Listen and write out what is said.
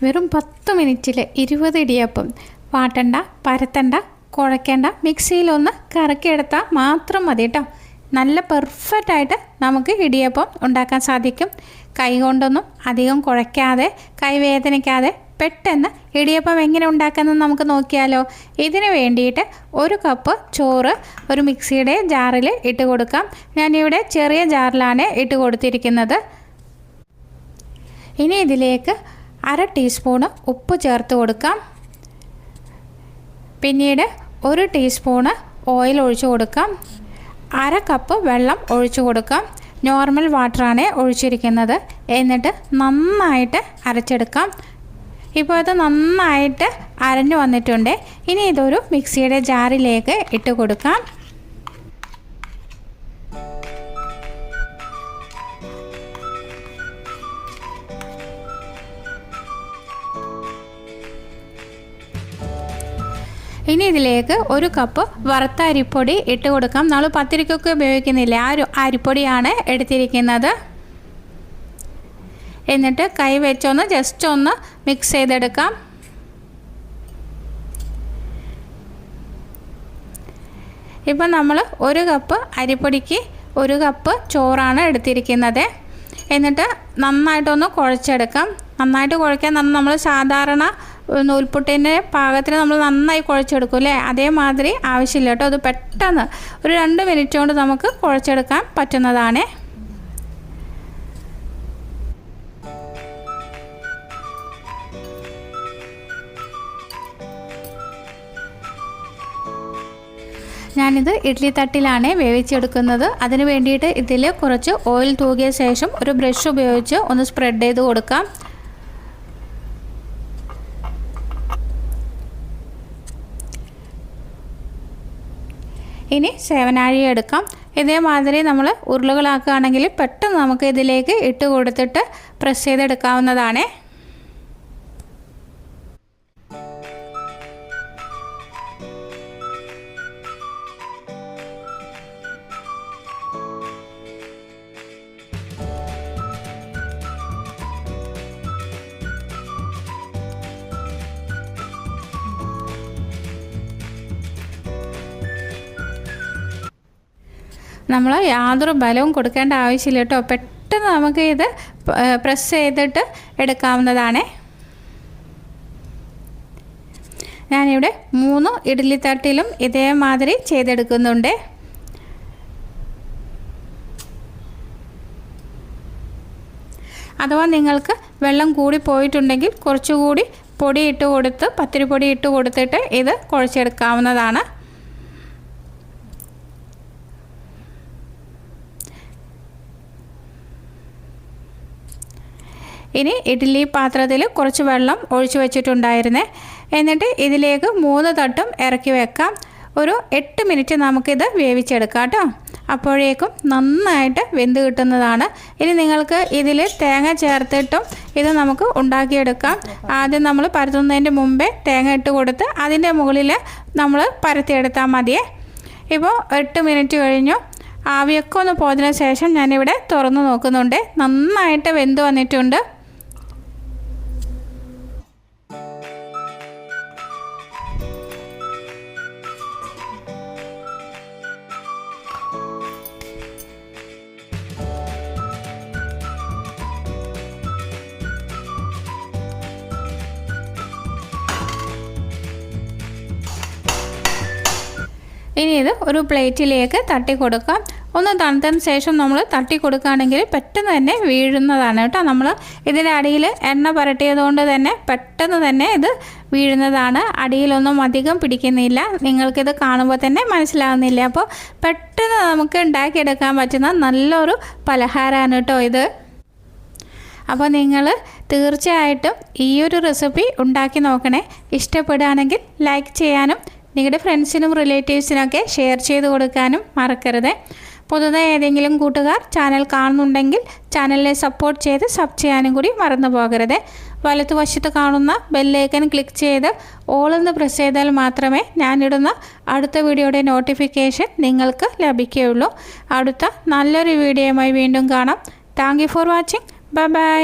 വെറും 10 മിനിറ്റിൽ 20 ഇടിയപ്പം. വാട്ടണ്ട, പരത്തണ്ട, കുഴക്കേണ്ട, മിക്സിയിലൊന്ന് കറക്കിയെടുത്താൽ മാത്രം മതി കേട്ടോ. നല്ല പെർഫെക്റ്റായിട്ട് നമുക്ക് ഇടിയപ്പം ഉണ്ടാക്കാൻ സാധിക്കും. കൈ കൊണ്ടൊന്നും അധികം കുഴയ്ക്കാതെ, കൈ വേദനിക്കാതെ പെട്ടെന്ന് ഇടിയപ്പം എങ്ങനെ ഉണ്ടാക്കുന്നത് നമുക്ക് നോക്കിയാലോ. ഇതിന് വേണ്ടിയിട്ട് 1 കപ്പ് ചോറ് ഒരു മിക്സിയുടെ ജാറിൽ ഇട്ട് കൊടുക്കാം. ഞാനിവിടെ ചെറിയ ജാറിലാണ് ഇട്ട് കൊടുത്തിരിക്കുന്നത്. ഇനി ഇതിലേക്ക് 1/2 ടീസ്പൂണ് ഉപ്പ് ചേർത്ത് കൊടുക്കാം. പിന്നീട് 1 ടീസ്പൂണ് ഓയിൽ ഒഴിച്ചു കൊടുക്കാം. 1/2 കപ്പ് വെള്ളം ഒഴിച്ചു കൊടുക്കാം. നോർമൽ വാട്ടറാണ് ഒഴിച്ചിരിക്കുന്നത്. എന്നിട്ട് നന്നായിട്ട് അരച്ചെടുക്കാം. ഇപ്പോൾ ഇത് നന്നായിട്ട് അരഞ്ഞു വന്നിട്ടുണ്ട്. ഇനി ഇതൊരു മിക്സിയുടെ ജാറിലേക്ക് ഇട്ട് കൊടുക്കാം. ഇനി ഇതിലേക്ക് 1 കപ്പ് വറുത്ത അരിപ്പൊടി ഇട്ട് കൊടുക്കാം. നമ്മൾ പത്തിരിക്കൊക്കെ ഉപയോഗിക്കുന്നില്ല, ആ അരിപ്പൊടിയാണ് എടുത്തിരിക്കുന്നത്. എന്നിട്ട് കൈ വെച്ചൊന്ന് ജസ്റ്റ് ഒന്ന് മിക്സ് ചെയ്തെടുക്കാം. ഇപ്പം നമ്മൾ 1 കപ്പ് അരിപ്പൊടിക്ക് 1 കപ്പ് ചോറാണ് എടുത്തിരിക്കുന്നത്. എന്നിട്ട് നന്നായിട്ടൊന്ന് കുഴച്ചെടുക്കാം. നന്നായിട്ട് കുഴക്കാൻ നമ്മൾ സാധാരണ നൂൽപുട്ടിൻ്റെ പാകത്തിന് നമ്മൾ നന്നായി കുഴച്ചെടുക്കും അല്ലേ, അതേമാതിരി ആവശ്യമില്ല കേട്ടോ. അത് പെട്ടെന്ന് ഒരു 2 മിനിറ്റ് കൊണ്ട് നമുക്ക് കുഴച്ചെടുക്കാൻ പറ്റുന്നതാണ്. ഞാനിത് ഇഡ്ഡലി തട്ടിലാണ് വേവിച്ചെടുക്കുന്നത്. അതിന് വേണ്ടിയിട്ട് ഇതിൽ കുറച്ച് ഓയിൽ തൂകിയ ശേഷം ഒരു ബ്രഷ് ഉപയോഗിച്ച് ഒന്ന് സ്പ്രെഡ് ചെയ്ത് കൊടുക്കാം. ഇനി സേവനാഴി എടുക്കാം. ഇതേമാതിരി നമ്മൾ ഉരുളകളാക്കുകയാണെങ്കിൽ പെട്ടെന്ന് നമുക്ക് ഇതിലേക്ക് ഇട്ട് കൊടുത്തിട്ട് പ്രസ് ചെയ്തെടുക്കാവുന്നതാണ്. നമ്മൾ യാതൊരു ബലവും കൊടുക്കേണ്ട ആവശ്യമില്ല കേട്ടോ. പെട്ടെന്ന് നമുക്ക് ഇത് പ്രസ് ചെയ്തിട്ട് എടുക്കാവുന്നതാണ്. ഞാനിവിടെ 3 ഇഡ്ഡലി തട്ടിലും ഇതേമാതിരി ചെയ്തെടുക്കുന്നുണ്ട്. അഥവാ നിങ്ങൾക്ക് വെള്ളം കൂടി പോയിട്ടുണ്ടെങ്കിൽ കുറച്ചുകൂടി പൊടി ഇട്ട് കൊടുത്ത്, പത്തിരിപ്പൊടി ഇട്ട് കൊടുത്തിട്ട് ഇത് കുഴച്ചെടുക്കാവുന്നതാണ്. ഇനി ഇഡ്ഡലി പാത്രത്തിൽ കുറച്ച് വെള്ളം ഒഴിച്ചു വെച്ചിട്ടുണ്ടായിരുന്നേ. എന്നിട്ട് ഇതിലേക്ക് 3 തട്ടും ഇറക്കി വെക്കാം. ഒരു 8 മിനിറ്റ് നമുക്കിത് വേവിച്ചെടുക്കാം കേട്ടോ. അപ്പോഴേക്കും നന്നായിട്ട് വെന്ത് കിട്ടുന്നതാണ്. ഇനി നിങ്ങൾക്ക് ഇതിൽ തേങ്ങ ചേർത്തിട്ടും ഇത് നമുക്ക് ഉണ്ടാക്കിയെടുക്കാം. ആദ്യം നമ്മൾ പരത്തുന്നതിൻ്റെ മുമ്പേ തേങ്ങ ഇട്ട് കൊടുത്ത് അതിൻ്റെ മുകളിൽ നമ്മൾ പരത്തിയെടുത്താൽ മതിയേ. ഇപ്പോൾ 8 മിനിറ്റ് കഴിഞ്ഞു. ആവിയൊക്കെ ഒന്ന് പോയതിനു ശേഷം ഞാനിവിടെ തുറന്ന് നോക്കുന്നുണ്ട്. നന്നായിട്ട് വെന്ത് വന്നിട്ടുണ്ട്. ഇനി ഇത് ഒരു പ്ലേറ്റിലേക്ക് തട്ടി കൊടുക്കാം. ഒന്ന് തണുത്തതിന് ശേഷം നമ്മൾ തട്ടി കൊടുക്കുകയാണെങ്കിൽ പെട്ടെന്ന് തന്നെ വീഴുന്നതാണ് കേട്ടോ. നമ്മൾ ഇതിൻ്റെ അടിയിൽ എണ്ണ പുരട്ടിയതുകൊണ്ട് തന്നെ പെട്ടെന്ന് തന്നെ ഇത് വീഴുന്നതാണ്. അടിയിലൊന്നും അധികം പിടിക്കുന്നില്ല. നിങ്ങൾക്കിത് കാണുമ്പോൾ തന്നെ മനസ്സിലാവുന്നില്ല. അപ്പോൾ പെട്ടെന്ന് നമുക്ക് ഉണ്ടാക്കിയെടുക്കാൻ പറ്റുന്ന നല്ലൊരു പലഹാരമാണ് കേട്ടോ ഇത്. അപ്പോൾ നിങ്ങൾ തീർച്ചയായിട്ടും ഈ ഒരു റെസിപ്പി ഉണ്ടാക്കി നോക്കണേ. ഇഷ്ടപ്പെടുകയാണെങ്കിൽ ലൈക്ക് ചെയ്യാനും നിങ്ങളുടെ ഫ്രണ്ട്സിനും റിലേറ്റീവ്സിനൊക്കെ ഷെയർ ചെയ്ത് കൊടുക്കാനും മറക്കരുത്. പുതുതായി ഏതെങ്കിലും കൂട്ടുകാർ ചാനൽ കാണുന്നുണ്ടെങ്കിൽ ചാനലിനെ സപ്പോർട്ട് ചെയ്ത് സബ് ചെയ്യാനും കൂടി മറന്നു പോകരുത്. വലതുവശത്ത് കാണുന്ന ബെല്ലൈക്കൺ ക്ലിക്ക് ചെയ്ത് ഓൾ എന്ന് പ്രസ് ചെയ്താൽ മാത്രമേ ഞാനിടുന്ന അടുത്ത വീഡിയോയുടെ നോട്ടിഫിക്കേഷൻ നിങ്ങൾക്ക് ലഭിക്കുകയുള്ളൂ. അടുത്ത നല്ലൊരു വീഡിയോയുമായി വീണ്ടും കാണാം. Thank you for watching. Bye bye.